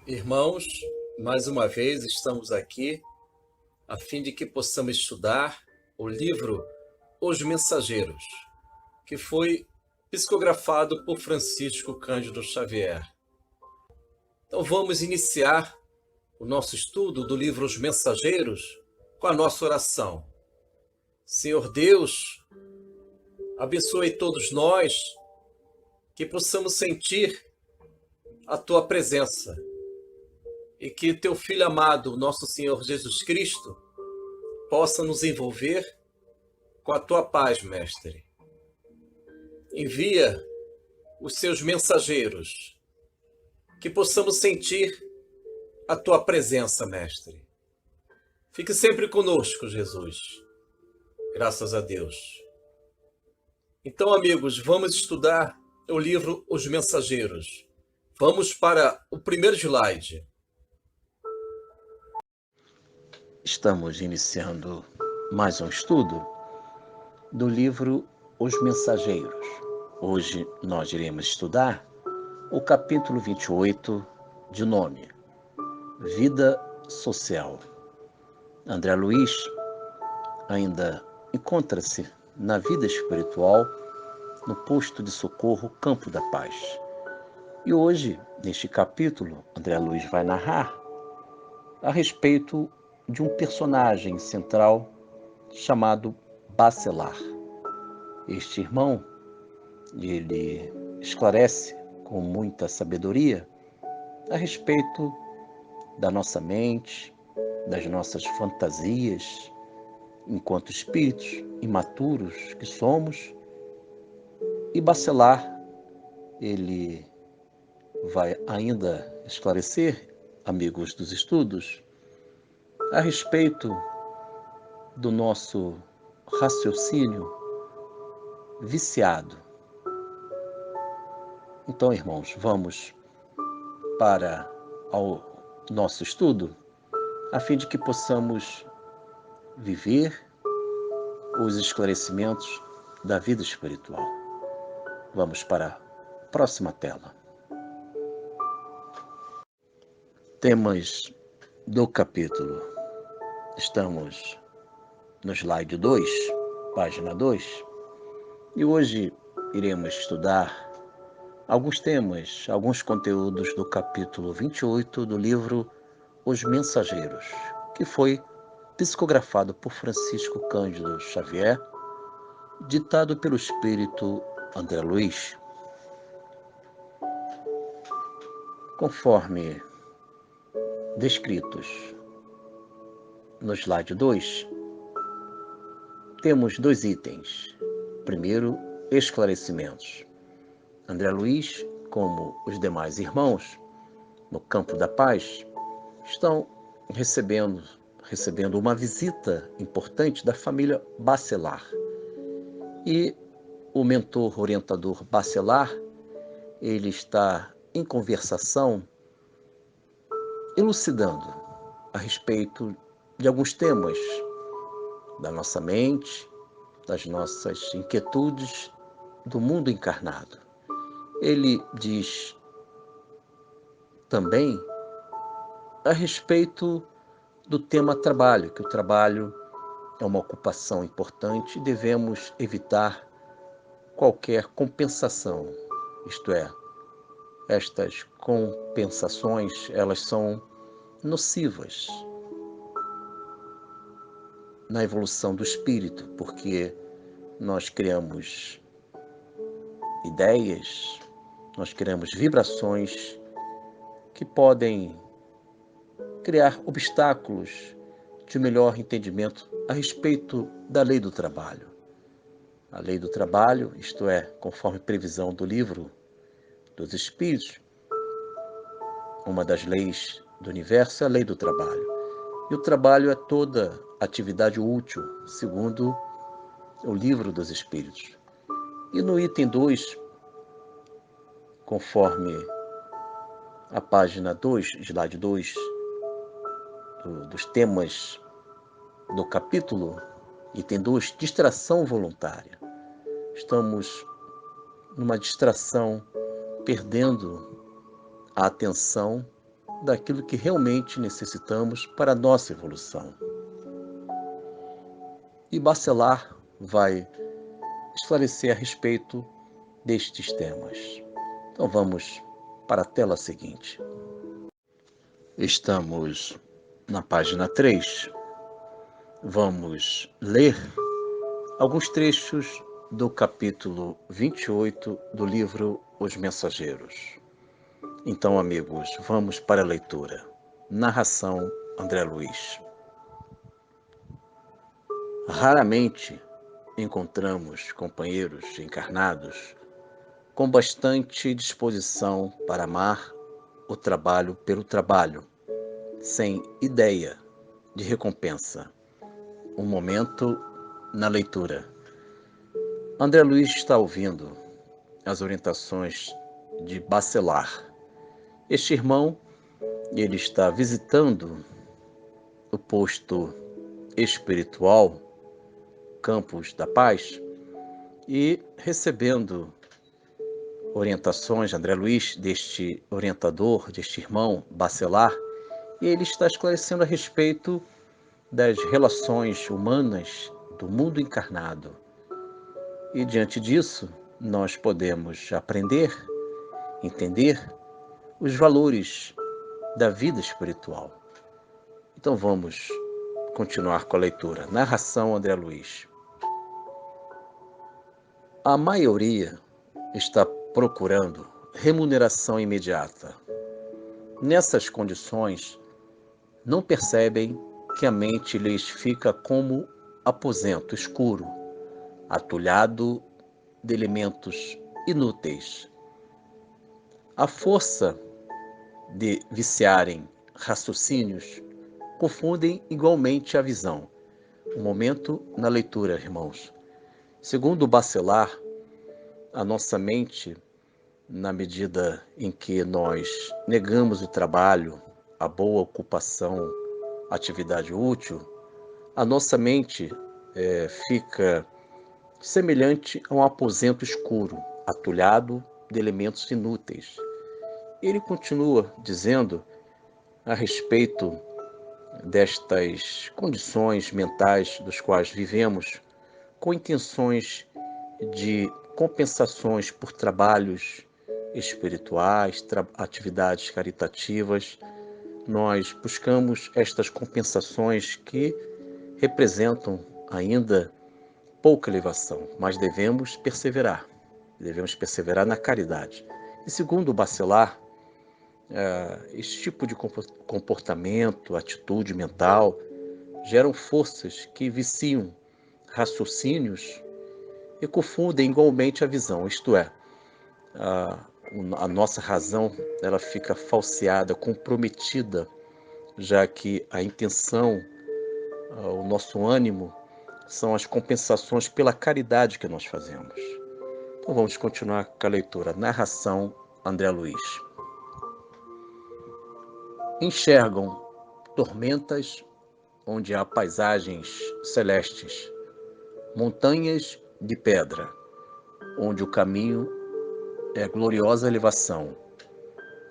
Irmãos, mais uma vez estamos aqui a fim de que possamos estudar o livro Os Mensageiros, que foi psicografado por Francisco Cândido Xavier. Então vamos iniciar o nosso estudo do livro Os Mensageiros com a nossa oração. Senhor Deus, abençoe todos nós, que possamos sentir a Tua presença e que Teu Filho amado, nosso Senhor Jesus Cristo, possa nos envolver com a Tua paz, Mestre. Envia os Seus mensageiros, que possamos sentir a Tua presença, Mestre. Fique sempre conosco, Jesus. Graças a Deus. Então, amigos, vamos estudar o livro Os Mensageiros. Vamos para o primeiro slide. Estamos iniciando mais um estudo do livro Os Mensageiros. Hoje nós iremos estudar o capítulo 28, de nome Vida Social. André Luiz ainda encontra-se na vida espiritual no posto de socorro Campo da Paz. E hoje, neste capítulo, André Luiz vai narrar a respeito de um personagem central chamado Bacelar. Este irmão, ele esclarece com muita sabedoria a respeito da nossa mente, das nossas fantasias, enquanto espíritos imaturos que somos. E Bacelar, ele vai ainda esclarecer, amigos dos estudos, a respeito do nosso raciocínio viciado. Então, irmãos, vamos para o nosso estudo, a fim de que possamos viver os esclarecimentos da vida espiritual. Vamos para a próxima tela. Temas do capítulo. Estamos no slide 2, página 2, e hoje iremos estudar alguns temas, alguns conteúdos do capítulo 28 do livro Os Mensageiros, que foi psicografado por Francisco Cândido Xavier, ditado pelo espírito André Luiz. Conforme descritos no slide 2, temos dois itens. Primeiro, esclarecimentos. André Luiz, como os demais irmãos no Campo da Paz, estão recebendo uma visita importante da família Bacelar. E o mentor orientador Bacelar, ele está em conversação, elucidando a respeito de alguns temas da nossa mente, das nossas inquietudes do mundo encarnado. Ele diz também a respeito do tema trabalho, que o trabalho é uma ocupação importante e devemos evitar qualquer compensação, isto é, estas compensações, elas são nocivas na evolução do espírito, porque nós criamos ideias, nós criamos vibrações que podem criar obstáculos de melhor entendimento a respeito da lei do trabalho. A lei do trabalho, isto é, conforme previsão do livro dos Espíritos, uma das leis do universo é a lei do trabalho. E o trabalho é toda atividade útil, segundo o livro dos Espíritos. E no item 2, conforme a página 2, slide 2, dos temas do capítulo, item 2, distração voluntária. Estamos numa distração, perdendo a atenção daquilo que realmente necessitamos para a nossa evolução. E Bacelar vai esclarecer a respeito destes temas. Então vamos para a tela seguinte. Estamos na página 3. Vamos ler alguns trechos do capítulo 28 do livro Os Mensageiros. Então, amigos, vamos para a leitura. Narração André Luiz. Raramente encontramos companheiros encarnados com bastante disposição para amar o trabalho pelo trabalho, sem ideia de recompensa. Um momento na leitura. André Luiz está ouvindo as orientações de Bacelar. Este irmão, ele está visitando o posto espiritual, Campos da Paz, e recebendo orientações, André Luiz, deste orientador, deste irmão Bacelar, e ele está esclarecendo a respeito das relações humanas do mundo encarnado. E diante disso, nós podemos aprender, entender os valores da vida espiritual. Então vamos continuar com a leitura. Narração André Luiz. A maioria está procurando remuneração imediata. Nessas condições, não percebem que a mente lhes fica como aposento escuro, atulhado de elementos inúteis. A força de viciarem raciocínios confundem igualmente a visão. Um momento na leitura, irmãos. Segundo Bacelar, a nossa mente, na medida em que nós negamos o trabalho, a boa ocupação, atividade útil, a nossa mente fica semelhante a um aposento escuro, atulhado de elementos inúteis. Ele continua dizendo a respeito destas condições mentais dos quais vivemos, com intenções de compensações por trabalhos espirituais, atividades caritativas. Nós buscamos estas compensações que representam ainda pouca elevação, mas devemos perseverar na caridade. E segundo Bacelar, esse tipo de comportamento, atitude mental, geram forças que viciam raciocínios e confundem igualmente a visão, isto é, a nossa razão ela fica falseada, comprometida, já que a intenção, o nosso ânimo, são as compensações pela caridade que nós fazemos. Então vamos continuar com a leitura. Narração André Luiz. Enxergam tormentas onde há paisagens celestes, montanhas de pedra, onde o caminho é gloriosa elevação.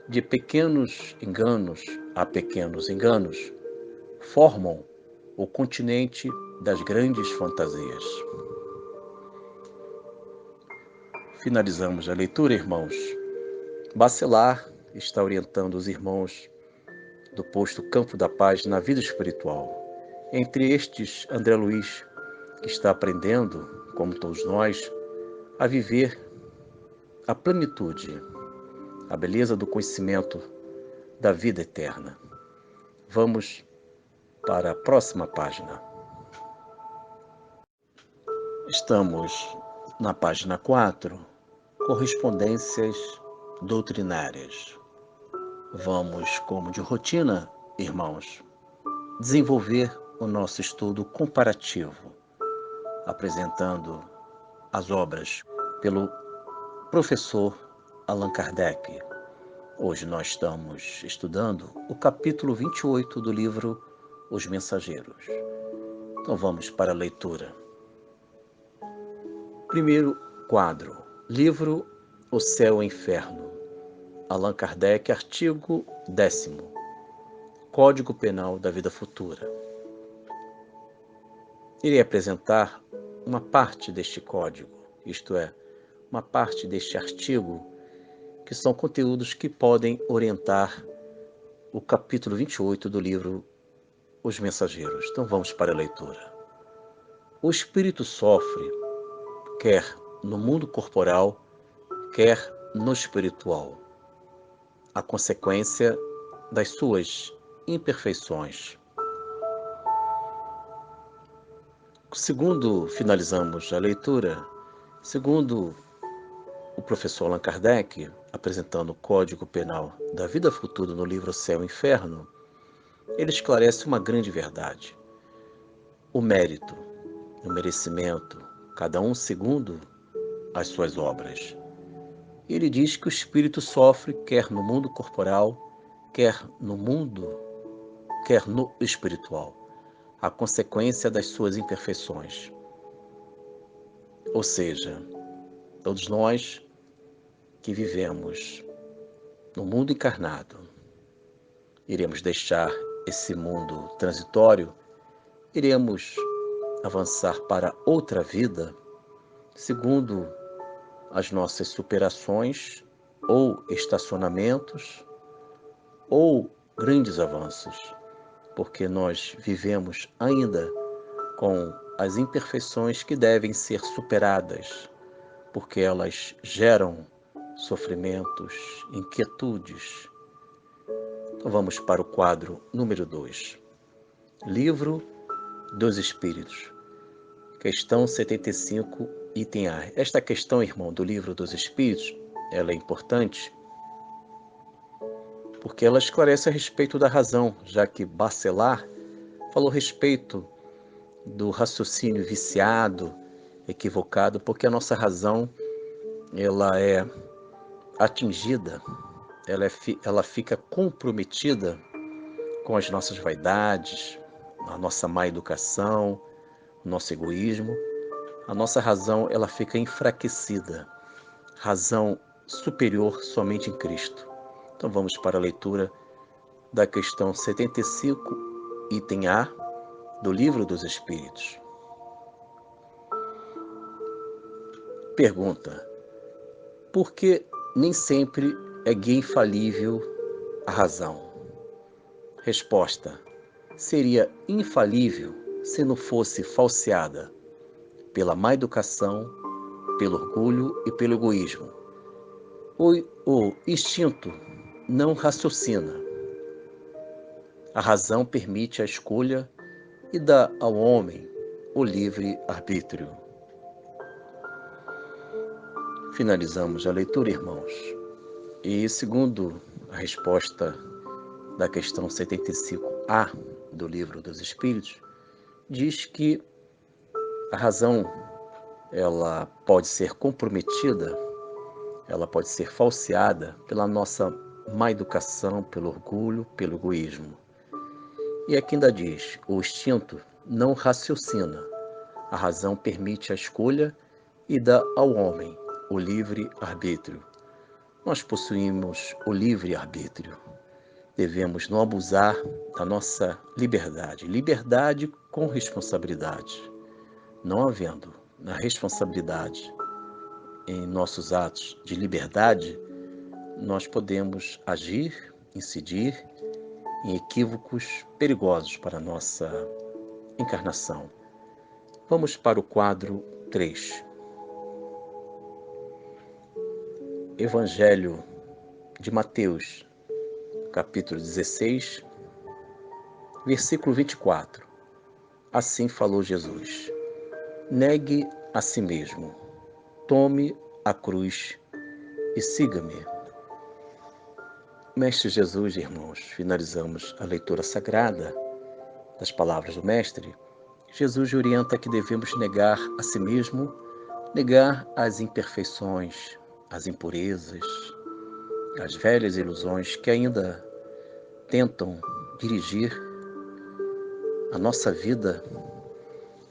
De pequenos enganos a pequenos enganos, formam o continente das grandes fantasias. Finalizamos a leitura, irmãos. Bacelar está orientando os irmãos do posto Campo da Paz na vida espiritual. Entre estes, André Luiz, que está aprendendo, como todos nós, a viver a plenitude, a beleza do conhecimento da vida eterna. Vamos para a próxima página. Estamos na página 4, correspondências doutrinárias. Vamos, como de rotina, irmãos, desenvolver o nosso estudo comparativo, apresentando as obras pelo professor Allan Kardec. Hoje nós estamos estudando o capítulo 28 do livro Os Mensageiros. Então vamos para a leitura. Primeiro quadro, livro O Céu e o Inferno. Allan Kardec, artigo 10º. Código Penal da Vida Futura. Irei apresentar uma parte deste código, isto é, uma parte deste artigo, que são conteúdos que podem orientar o capítulo 28 do livro Os Mensageiros. Então vamos para a leitura. O espírito sofre, quer no mundo corporal, quer no espiritual, a consequência das suas imperfeições. Segundo finalizamos a leitura, segundo o professor Allan Kardec, apresentando o Código Penal da Vida Futura no livro Céu e Inferno, ele esclarece uma grande verdade. O mérito, o merecimento, cada um segundo as suas obras. Ele diz que o espírito sofre quer no mundo corporal, quer no espiritual, a consequência das suas imperfeições. Ou seja, todos nós que vivemos no mundo encarnado, iremos deixar esse mundo transitório, iremos avançar para outra vida, segundo as nossas superações, ou estacionamentos, ou grandes avanços, porque nós vivemos ainda com as imperfeições que devem ser superadas, porque elas geram sofrimentos, inquietudes. Então vamos para o quadro número 2. Livro dos Espíritos. Questão 75, item A. Esta questão, irmão, do Livro dos Espíritos, ela é importante porque ela esclarece a respeito da razão, já que Bachelard falou a respeito do raciocínio viciado, equivocado, porque a nossa razão ela é atingida, ela fica comprometida com as nossas vaidades, a nossa má educação, o nosso egoísmo. A nossa razão ela fica enfraquecida, razão superior somente em Cristo. Então vamos para a leitura da questão 75, item A, do Livro dos Espíritos. Pergunta: por que nem sempre é guia infalível a razão? Resposta: seria infalível se não fosse falseada pela má educação, pelo orgulho e pelo egoísmo. O instinto não raciocina. A razão permite a escolha e dá ao homem o livre arbítrio. Finalizamos a leitura, irmãos. E segundo a resposta da questão 75A do Livro dos Espíritos, diz que a razão ela pode ser comprometida, ela pode ser falseada pela nossa má educação, pelo orgulho, pelo egoísmo. E aqui ainda diz: o instinto não raciocina, a razão permite a escolha e dá ao homem o livre arbítrio. Nós possuímos o livre arbítrio. Devemos não abusar da nossa liberdade. Liberdade com responsabilidade. Não havendo na responsabilidade em nossos atos de liberdade, nós podemos agir, incidir em equívocos perigosos para a nossa encarnação. Vamos para o quadro 3. Evangelho de Mateus, capítulo 16, versículo 24. Assim falou Jesus: negue a si mesmo, tome a cruz e siga-me. Mestre Jesus, irmãos, finalizamos a leitura sagrada das palavras do Mestre. Jesus orienta que devemos negar a si mesmo, negar as imperfeições, as impurezas, as velhas ilusões que ainda tentam dirigir a nossa vida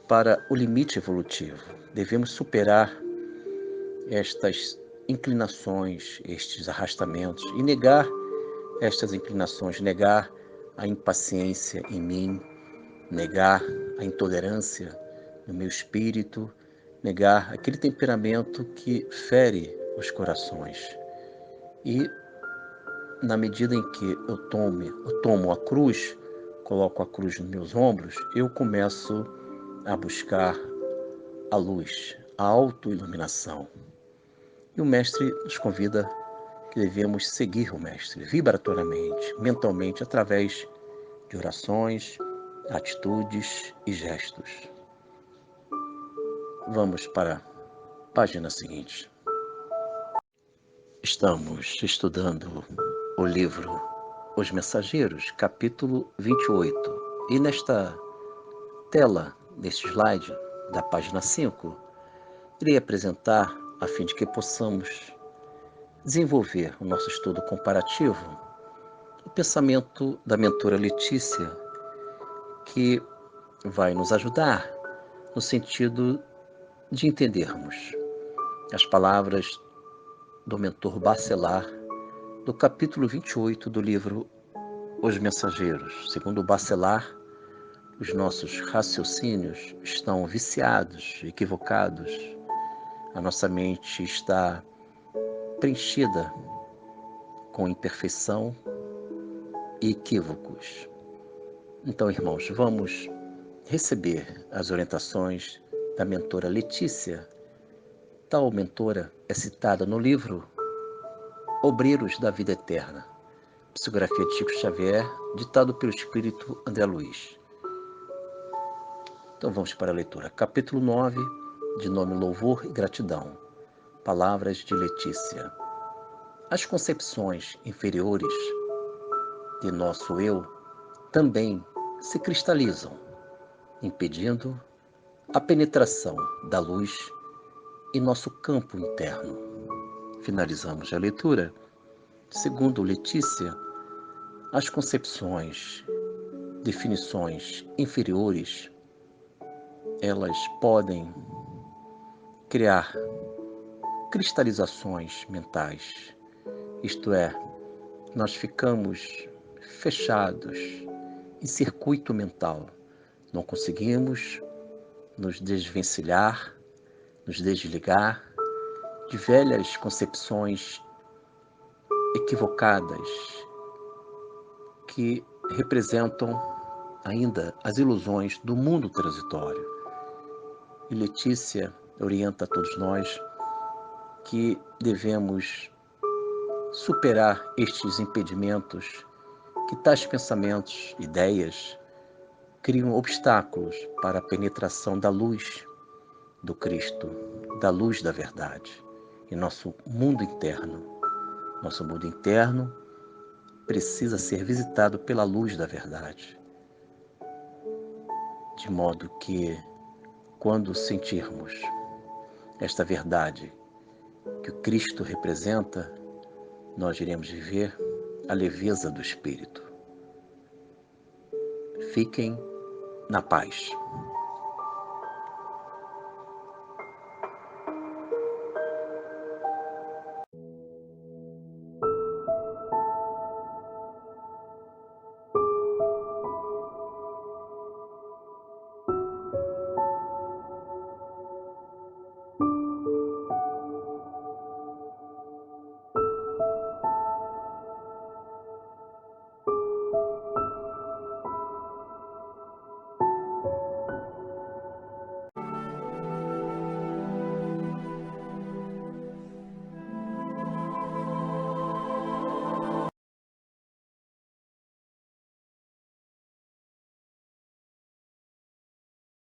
para o limite evolutivo. Devemos superar estas inclinações, estes arrastamentos e negar estas inclinações, negar a impaciência em mim, negar a intolerância no meu espírito, negar aquele temperamento que fere os corações. E na medida em que eu tomo a cruz, coloco a cruz nos meus ombros, eu começo a buscar a luz, a autoiluminação. E o Mestre nos convida que devemos seguir o Mestre vibratoriamente, mentalmente, através de orações, atitudes e gestos. Vamos para a página seguinte. Estamos estudando o livro Os Mensageiros, capítulo 28. E nesta tela, neste slide da página 5, irei apresentar, a fim de que possamos desenvolver o nosso estudo comparativo, o pensamento da mentora Letícia, que vai nos ajudar no sentido de entendermos as palavras do mentor Bacelar do capítulo 28 do livro Os Mensageiros. Segundo Bacelar, os nossos raciocínios estão viciados, equivocados. A nossa mente está preenchida com imperfeição e equívocos. Então, irmãos, vamos receber as orientações da mentora Letícia. Tal mentora é citada no livro Obreiros da Vida Eterna, psicografia de Chico Xavier, ditado pelo espírito André Luiz. Então vamos para a leitura. Capítulo 9, de nome Louvor e Gratidão. Palavras de Letícia. As concepções inferiores de nosso eu também se cristalizam, impedindo a penetração da luz em nosso campo interno. Finalizamos a leitura. Segundo Letícia, as concepções, definições inferiores, elas podem criar cristalizações mentais. Isto é, nós ficamos fechados em circuito mental. Não conseguimos nos desvencilhar, nos desligar de velhas concepções equivocadas que representam ainda as ilusões do mundo transitório. E Letícia orienta a todos nós que devemos superar estes impedimentos, que tais pensamentos, ideias, criam obstáculos para a penetração da luz do Cristo, da luz da verdade, em nosso mundo interno. Nosso mundo interno precisa ser visitado pela luz da verdade, de modo que, quando sentirmos esta verdade que o Cristo representa, nós iremos viver a leveza do Espírito. Fiquem na paz.